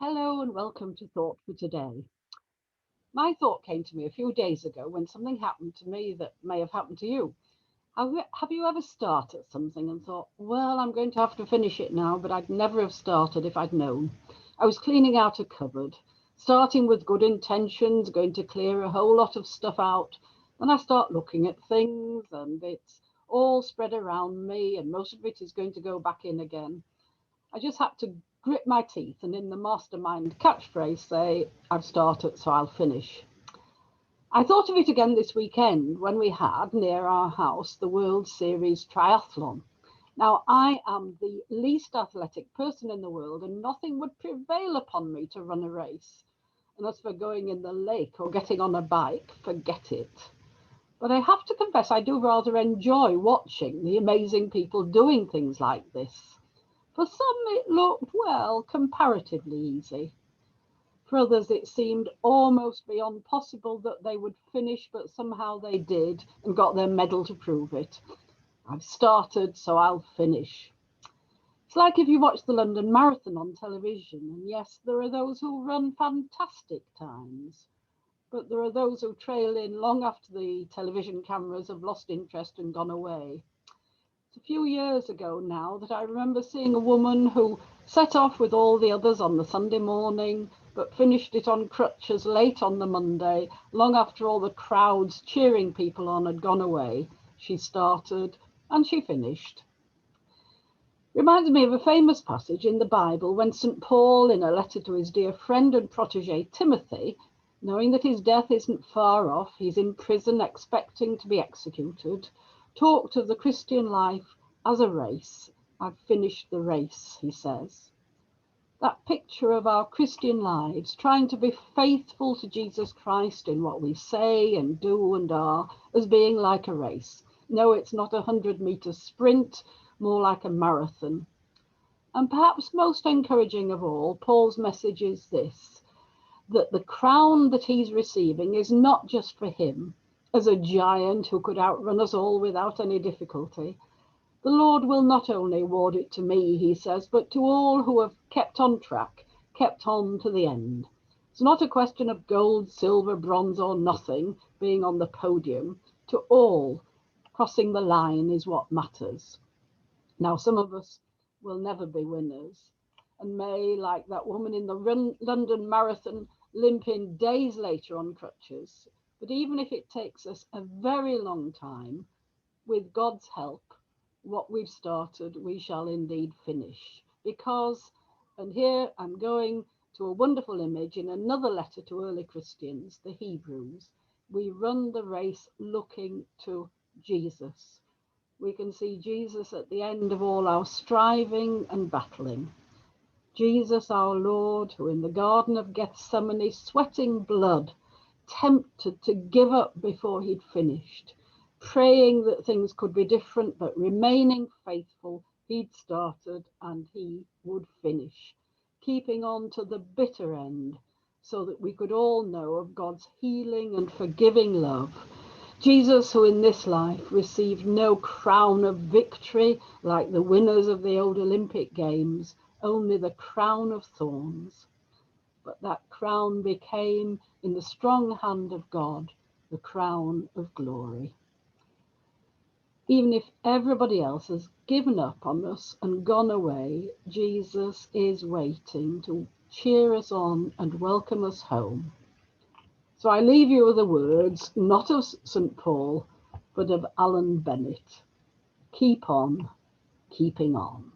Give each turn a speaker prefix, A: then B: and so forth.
A: Hello and welcome to Thought for Today. My thought came to me a few days ago when something happened to me that may have happened to you. Have you ever started something and thought, well, I'm going to have to finish it now, but I'd never have started if I'd known? I was cleaning out a cupboard, starting with good intentions, going to clear a whole lot of stuff out. Then I start looking at things and it's all spread around me and most of it is going to go back in again. I just had to grit my teeth and in the mastermind catchphrase say, I've started, so I'll finish. I thought of it again this weekend when we had near our house the World Series Triathlon. Now, I am the least athletic person in the world and nothing would prevail upon me to run a race. And as for going in the lake or getting on a bike, forget it. But I have to confess, I do rather enjoy watching the amazing people doing things like this. For some, it looked, well, comparatively easy. For others, it seemed almost beyond possible that they would finish, but somehow they did and got their medal to prove it. I've started, so I'll finish. It's like if you watch the London Marathon on television, and yes, there are those who run fantastic times, but there are those who trail in long after the television cameras have lost interest and gone away. It's a few years ago now that I remember seeing a woman who set off with all the others on the Sunday morning, but finished it on crutches late on the Monday, long after all the crowds cheering people on had gone away. She started and she finished. Reminds me of a famous passage in the Bible when St. Paul, in a letter to his dear friend and protege Timothy, knowing that his death isn't far off, he's in prison expecting to be executed, talked of the Christian life as a race. I've finished the race, he says. That picture of our Christian lives, trying to be faithful to Jesus Christ in what we say and do and are, as being like a race. No, it's not a 100-meter sprint, more like a marathon. And perhaps most encouraging of all, Paul's message is this, that the crown that he's receiving is not just for him, as a giant who could outrun us all without any difficulty. The Lord will not only award it to me, he says, but to all who have kept on track, kept on to the end. It's not a question of gold, silver, bronze, or nothing being on the podium. To all, crossing the line is what matters. Now, some of us will never be winners and may, like that woman in the London Marathon, limp in days later on crutches. But even if it takes us a very long time, with God's help, what we've started, we shall indeed finish. Because, and here I'm going to a wonderful image in another letter to early Christians, the Hebrews, we run the race looking to Jesus. We can see Jesus at the end of all our striving and battling. Jesus, our Lord, who in the Garden of Gethsemane, sweating blood, tempted to give up before he'd finished, praying that things could be different, but remaining faithful, he'd started and he would finish, keeping on to the bitter end so that we could all know of God's healing and forgiving love. Jesus, who in this life received no crown of victory like the winners of the old Olympic Games, only the crown of thorns. But that crown became, in the strong hand of God, the crown of glory. Even if everybody else has given up on us and gone away, Jesus is waiting to cheer us on and welcome us home. So I leave you with the words, not of St. Paul, but of Alan Bennett. Keep on keeping on.